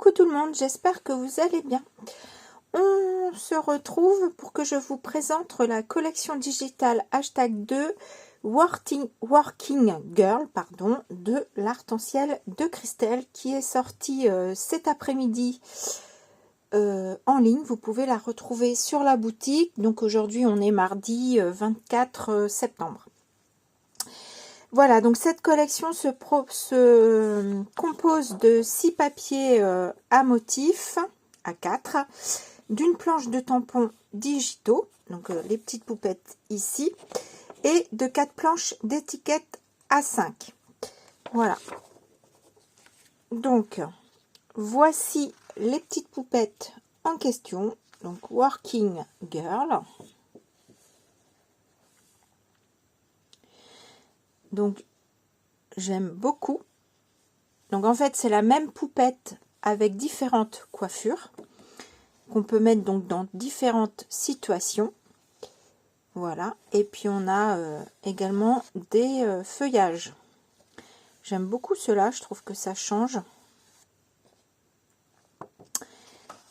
Coucou tout le monde, j'espère que vous allez bien. On se retrouve pour que je vous présente la collection digitale #2 Working Girl de l'Arc-en-Ciel de Christelle qui est sortie cet après-midi en ligne. Vous pouvez la retrouver sur la boutique. Donc aujourd'hui on est mardi 24 septembre. Voilà, donc cette collection se compose de 6 papiers à motifs, à 4, d'une planche de tampons digitaux, donc les petites poupettes ici, et de 4 planches d'étiquettes à 5. Voilà. Donc, voici les petites poupettes en question, donc Working Girl. Donc, j'aime beaucoup. Donc, en fait, c'est la même poupette avec différentes coiffures qu'on peut mettre donc dans différentes situations. Voilà. Et puis, on a également des feuillages. J'aime beaucoup cela. Je trouve que ça change.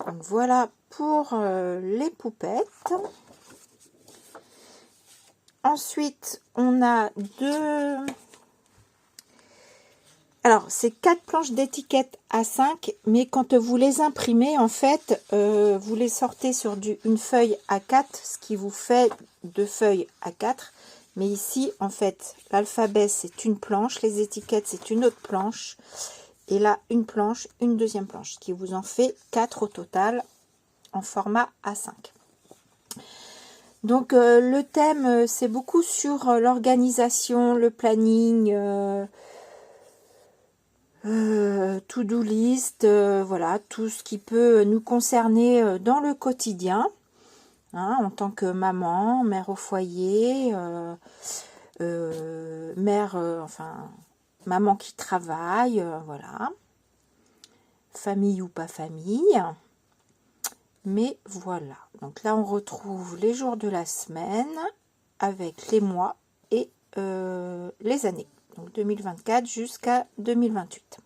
Donc, voilà pour les poupettes. Ensuite, on a deux... Alors, c'est 4 planches d'étiquettes à 5, mais quand vous les imprimez, en fait, vous les sortez sur une feuille A4, ce qui vous fait 2 feuilles A4. Mais ici, en fait, l'alphabet, c'est une planche, les étiquettes, c'est une autre planche. Et là, une planche, une deuxième planche, ce qui vous en fait 4 au total en format A5. Donc le thème c'est beaucoup sur l'organisation, le planning, to-do list, voilà, tout ce qui peut nous concerner dans le quotidien, hein, en tant que maman, mère au foyer, mère, enfin, maman qui travaille, voilà, famille ou pas famille. Mais voilà, donc là on retrouve les jours de la semaine avec les mois et les années, donc 2024 jusqu'à 2028.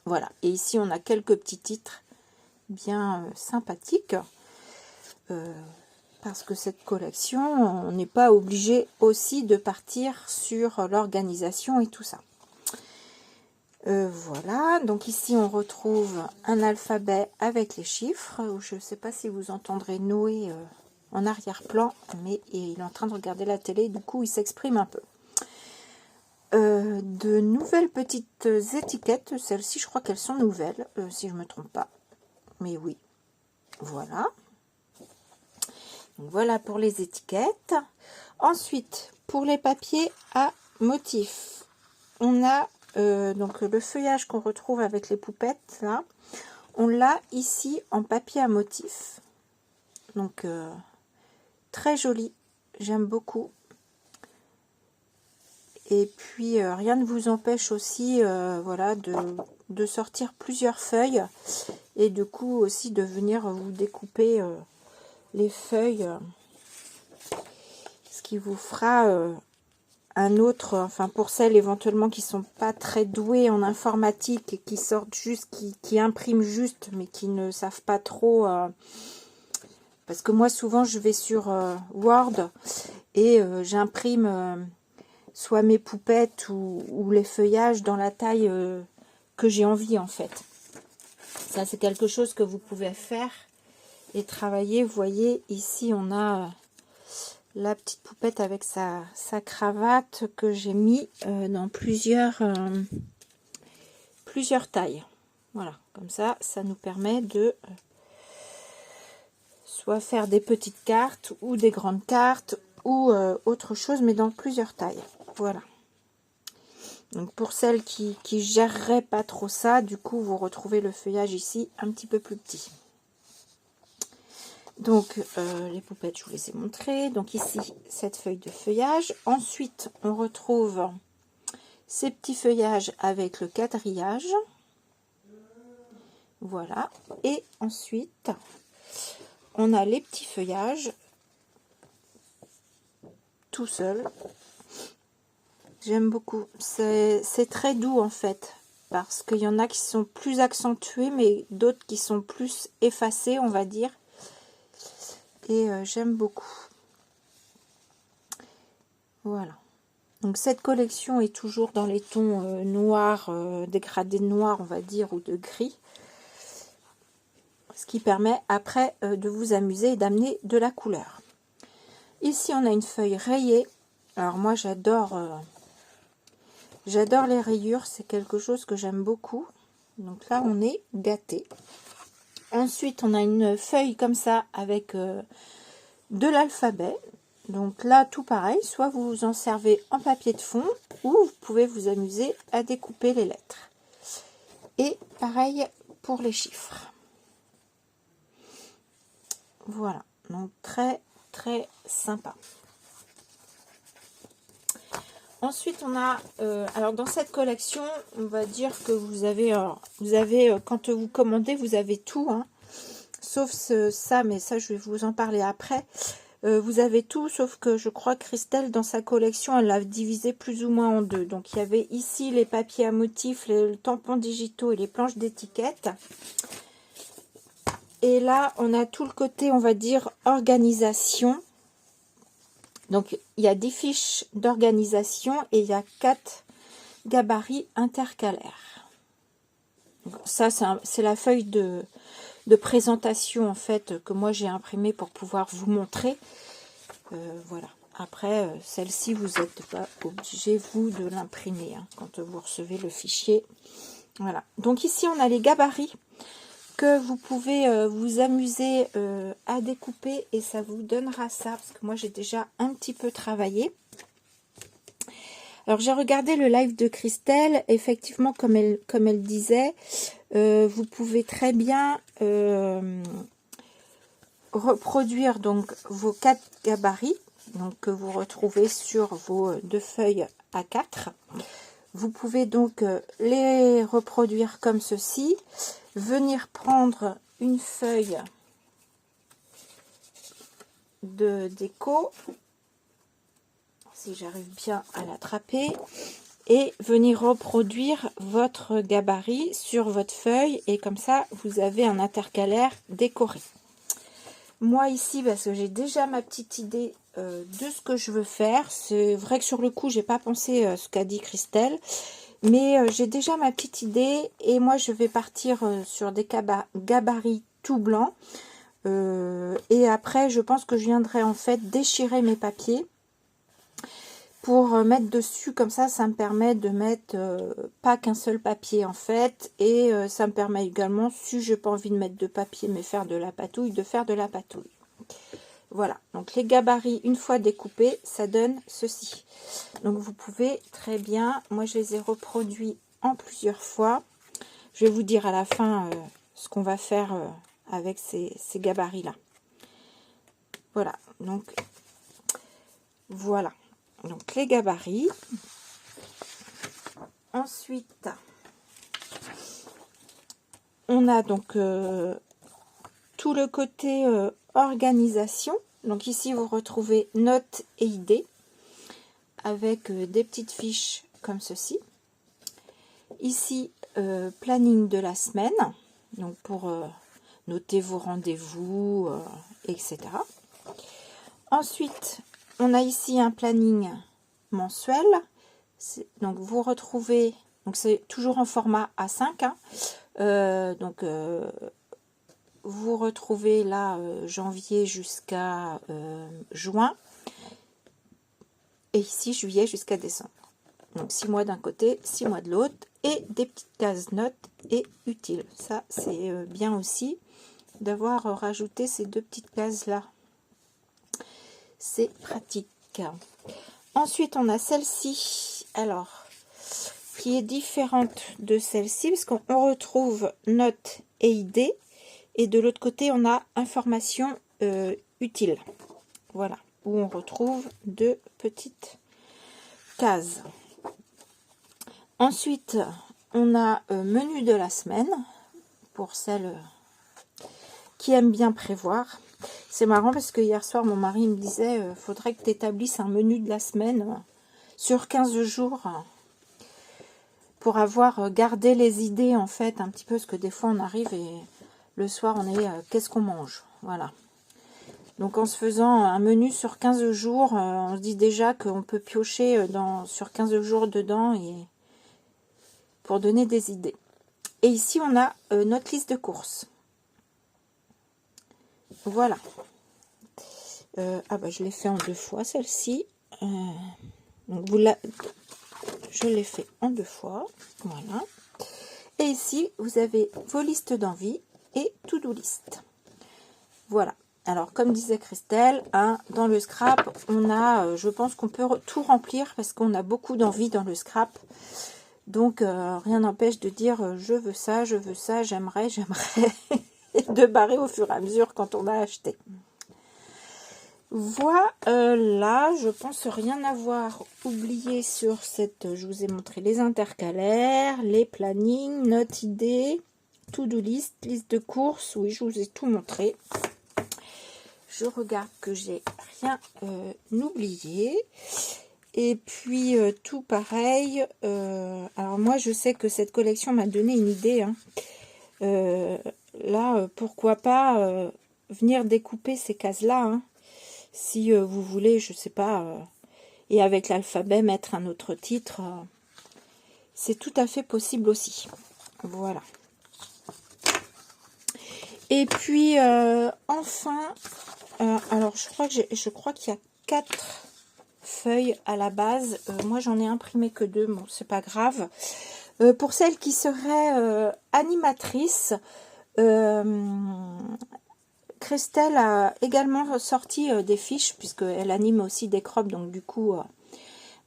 Voilà, et ici on a quelques petits titres bien sympathiques parce que cette collection, on n'est pas obligé aussi de partir sur l'organisation et tout ça. Voilà, donc ici on retrouve un alphabet avec les chiffres. Je ne sais pas si vous entendrez Noé en arrière-plan, mais il est en train de regarder la télé, du coup il s'exprime un peu. De nouvelles petites étiquettes, celles-ci je crois qu'elles sont nouvelles, si je ne me trompe pas. Mais oui, voilà. Donc, voilà pour les étiquettes. Ensuite, pour les papiers à motifs, on a donc le feuillage qu'on retrouve avec les poupettes là, on l'a ici en papier à motif, donc très joli, j'aime beaucoup. Et puis rien ne vous empêche aussi voilà de sortir plusieurs feuilles et du coup aussi de venir vous découper les feuilles, ce qui vous fera un autre, enfin pour celles éventuellement qui sont pas très douées en informatique et qui sortent juste, qui impriment juste, mais qui ne savent pas trop, parce que moi souvent je vais sur Word et j'imprime soit mes poupettes ou les feuillages dans la taille que j'ai envie en fait. Ça c'est quelque chose que vous pouvez faire et travailler. Vous voyez ici on a la petite poupette avec sa cravate que j'ai mis dans plusieurs tailles. Voilà, comme ça, ça nous permet de soit faire des petites cartes ou des grandes cartes ou autre chose, mais dans plusieurs tailles. Voilà. Donc pour celles qui géreraient pas trop ça, du coup, vous retrouvez le feuillage ici un petit peu plus petit. Donc, les poupettes, je vous les ai montrées. Donc ici, cette feuille de feuillage. Ensuite, on retrouve ces petits feuillages avec le quadrillage. Voilà. Et ensuite, on a les petits feuillages tout seul. J'aime beaucoup. C'est très doux, en fait. parce qu'il y en a qui sont plus accentués, mais d'autres qui sont plus effacés, on va dire. Et j'aime beaucoup. Voilà. Donc cette collection est toujours dans les tons noirs, dégradés noirs, on va dire, ou de gris. Ce qui permet après de vous amuser et d'amener de la couleur. Ici, on a une feuille rayée. Alors moi, j'adore les rayures, c'est quelque chose que j'aime beaucoup. Donc là, on est gâté. Ensuite, on a une feuille comme ça avec de l'alphabet. Donc là, tout pareil, soit vous vous en servez en papier de fond, ou vous pouvez vous amuser à découper les lettres. Et pareil pour les chiffres. Voilà, donc très très sympa. Ensuite, on a, alors dans cette collection, on va dire que vous avez quand vous commandez, vous avez tout, hein, sauf ça, mais ça, je vais vous en parler après. Vous avez tout, sauf que je crois que Christelle, dans sa collection, elle l'a divisé plus ou moins en deux. Donc, il y avait ici les papiers à motifs, les tampons digitaux et les planches d'étiquette. Et là, on a tout le côté, on va dire, organisation. Donc, il y a 10 fiches d'organisation et il y a 4 gabarits intercalaires. Donc, ça, c'est la feuille de présentation, en fait, que moi, j'ai imprimée pour pouvoir vous montrer. Voilà. Après, celle-ci, vous n'êtes pas obligé, vous, de l'imprimer hein, quand vous recevez le fichier. Voilà. Donc, ici, on a les gabarits que vous pouvez vous amuser à découper et ça vous donnera ça parce que moi j'ai déjà un petit peu travaillé. Alors j'ai regardé le live de Christelle, effectivement comme elle disait, vous pouvez très bien reproduire donc vos 4 gabarits donc que vous retrouvez sur vos 2 feuilles A4. Vous pouvez donc les reproduire comme ceci. Venir prendre une feuille de déco, si j'arrive bien à l'attraper, et venir reproduire votre gabarit sur votre feuille, et comme ça, vous avez un intercalaire décoré. Moi ici, parce que j'ai déjà ma petite idée de ce que je veux faire, c'est vrai que sur le coup, j'ai pas pensé ce qu'a dit Christelle, mais j'ai déjà ma petite idée et moi je vais partir sur des gabarits tout blancs. Et après je pense que je viendrai en fait déchirer mes papiers pour mettre dessus. Comme ça me permet de mettre pas qu'un seul papier en fait. Et ça me permet également, si j'ai pas envie de mettre de papier mais faire de la patouille, de faire de la patouille. Voilà, donc les gabarits, une fois découpés, ça donne ceci. Donc vous pouvez très bien, moi je les ai reproduits en plusieurs fois. Je vais vous dire à la fin ce qu'on va faire avec ces gabarits-là. Voilà, donc voilà. Donc les gabarits. Ensuite, on a donc tout le côté organisation. Donc ici vous retrouvez notes et idées avec des petites fiches comme ceci. Ici planning de la semaine, donc pour noter vos rendez-vous, etc. Ensuite on a ici un planning mensuel. Donc vous retrouvez, donc c'est toujours en format A5 hein, vous retrouvez là janvier jusqu'à juin et ici juillet jusqu'à décembre. Donc 6 mois d'un côté, 6 mois de l'autre et des petites cases notes et utiles. Ça c'est bien aussi d'avoir rajouté ces 2 petites cases là. C'est pratique. Ensuite on a celle-ci, alors qui est différente de celle-ci parce qu'on retrouve notes et idées. Et de l'autre côté, on a information utile. Voilà, où on retrouve 2 petites cases. Ensuite, on a menu de la semaine, pour celles qui aiment bien prévoir. C'est marrant parce que hier soir, mon mari me disait faudrait que tu établisses un menu de la semaine sur 15 jours. pour avoir gardé les idées, en fait, un petit peu, parce que des fois, on arrive et le soir, on est qu'est-ce qu'on mange? Voilà. Donc, en se faisant un menu sur 15 jours, on se dit déjà qu'on peut piocher sur 15 jours dedans et pour donner des idées. Et ici, on a notre liste de courses. Voilà. Ah bah, je l'ai fait en 2 fois, celle-ci. Donc, je l'ai fait en 2 fois. Voilà. Et ici, vous avez vos listes d'envie et to-do list. Voilà. Alors, comme disait Christelle, hein, dans le scrap, on a, je pense qu'on peut tout remplir parce qu'on a beaucoup d'envie dans le scrap. Donc, rien n'empêche de dire je veux ça, j'aimerais, et de barrer au fur et à mesure quand on a acheté. Voilà, je pense rien avoir oublié sur cette. Je vous ai montré les intercalaires, les plannings, notes idées, to-do list, liste de courses. Oui, je vous ai tout montré. Je regarde que j'ai rien oublié. Et puis, tout pareil. Alors, moi, je sais que cette collection m'a donné une idée. Hein. Là, pourquoi pas venir découper ces cases-là, hein. Si vous voulez, je sais pas, et avec l'alphabet mettre un autre titre, c'est tout à fait possible aussi. Voilà. Et puis enfin, alors je crois qu'il y a 4 feuilles à la base. Moi j'en ai imprimé que 2, bon c'est pas grave. Pour celles qui seraient animatrices, Christelle a également sorti des fiches, puisqu'elle anime aussi des crops, donc du coup,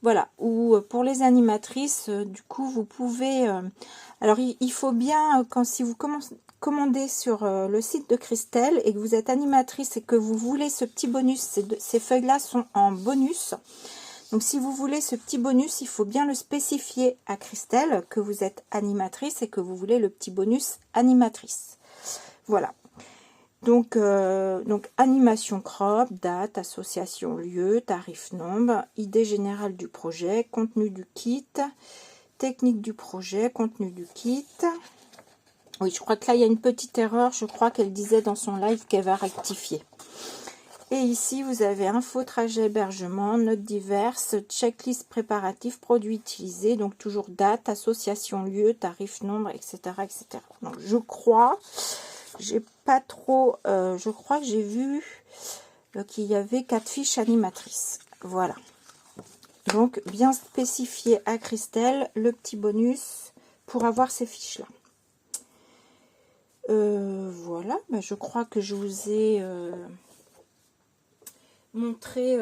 voilà. Ou pour les animatrices, du coup, vous pouvez... alors, il faut bien, si vous commandez sur le site de Christelle et que vous êtes animatrice et que vous voulez ce petit bonus, ces feuilles-là sont en bonus. Donc, si vous voulez ce petit bonus, il faut bien le spécifier à Christelle que vous êtes animatrice et que vous voulez le petit bonus animatrice. Voilà. Donc, animation crop, date, association, lieu, tarif, nombre, idée générale du projet, contenu du kit, technique du projet, contenu du kit. Oui, je crois que là, il y a une petite erreur. Je crois qu'elle disait dans son live qu'elle va rectifier. Et ici, vous avez info, trajet, hébergement, notes diverses, checklist préparatif, produits utilisés. Donc, toujours date, association, lieu, tarif, nombre, etc. etc. Donc, je crois... J'ai pas trop... je crois que j'ai vu qu'il y avait 4 fiches animatrices. Voilà. Donc, bien spécifier à Christelle le petit bonus pour avoir ces fiches-là. Voilà. Ben, je crois que je vous ai montré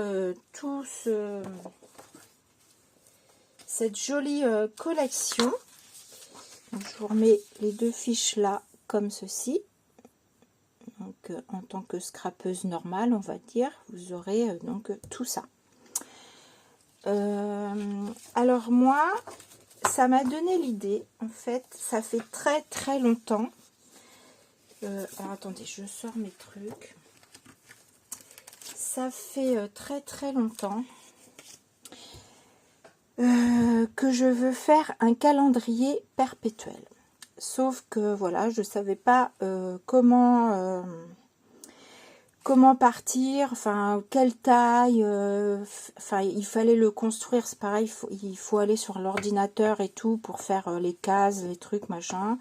cette jolie collection. Donc, je vous remets les 2 fiches là comme ceci. Donc, en tant que scrapeuse normale, on va dire, vous aurez donc tout ça. Alors moi, ça m'a donné l'idée. En fait, ça fait très très longtemps. Alors attendez, je sors mes trucs. Ça fait très très longtemps que je veux faire un calendrier perpétuel. Sauf que voilà, je savais pas comment partir, enfin quelle taille, enfin il fallait le construire, c'est pareil, il faut aller sur l'ordinateur et tout pour faire les cases, les trucs machin.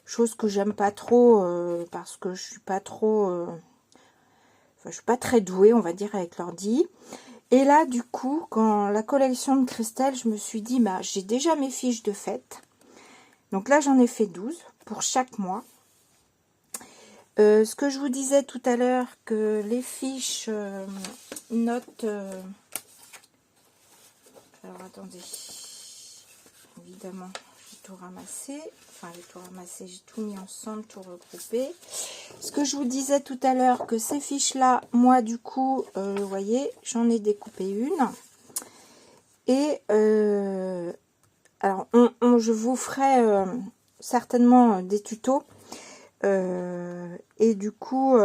Chose que j'aime pas trop parce que je suis pas trop, enfin je suis pas très douée on va dire avec l'ordi. Et là du coup quand la collection de Christelle, je me suis dit bah j'ai déjà mes fiches de fête. Donc là, j'en ai fait 12 pour chaque mois. Ce que je vous disais tout à l'heure, que les fiches notes... alors, attendez. Évidemment, j'ai tout ramassé. Enfin, j'ai tout ramassé, j'ai tout mis ensemble, tout regroupé. Ce que je vous disais tout à l'heure, que ces fiches-là, moi, du coup, vous voyez, j'en ai découpé une. Et... alors, je vous ferai certainement des tutos. Et du coup,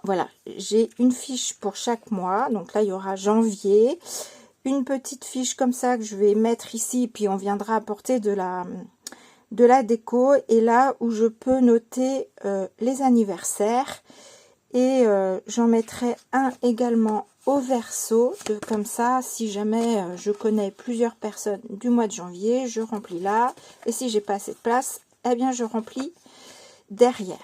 voilà, j'ai une fiche pour chaque mois. Donc là, il y aura janvier. une petite fiche comme ça que je vais mettre ici, puis on viendra apporter de la déco, et là où je peux noter les anniversaires, et j'en mettrai un également au verso, comme ça si jamais je connais plusieurs personnes du mois de janvier, je remplis là, et si j'ai pas assez de place, eh bien je remplis derrière.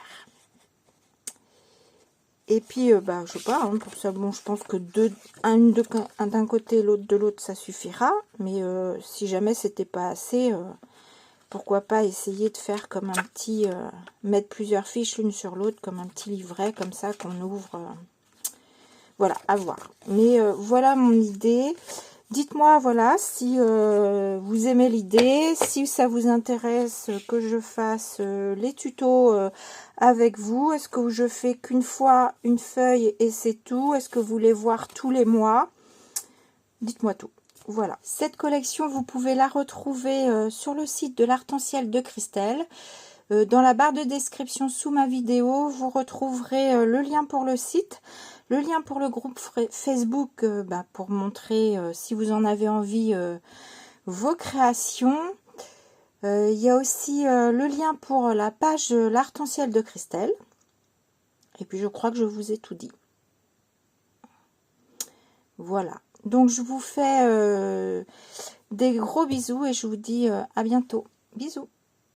Et puis bah je sais pas, hein, pour ça, bon, je pense que un d'un côté, l'autre de l'autre, ça suffira, mais si jamais c'était pas assez, pourquoi pas essayer de faire comme un petit, mettre plusieurs fiches l'une sur l'autre, comme un petit livret, comme ça qu'on ouvre. Voilà, à voir. Mais voilà mon idée. Dites-moi, voilà, si vous aimez l'idée, si ça vous intéresse que je fasse les tutos avec vous. Est-ce que je fais qu'une fois une feuille et c'est tout? Est-ce que vous voulez voir tous les mois? Dites-moi tout. Voilà, cette collection, vous pouvez la retrouver sur le site de l'Arc-en-Ciel de Christelle. Dans la barre de description sous ma vidéo, vous retrouverez le lien pour le site, le lien pour le groupe Facebook pour montrer, si vous en avez envie, vos créations. Il y a aussi le lien pour la page l'Arc-en-Ciel de Christelle. Et puis je crois que je vous ai tout dit. Voilà. Donc je vous fais des gros bisous et je vous dis à bientôt. Bisous.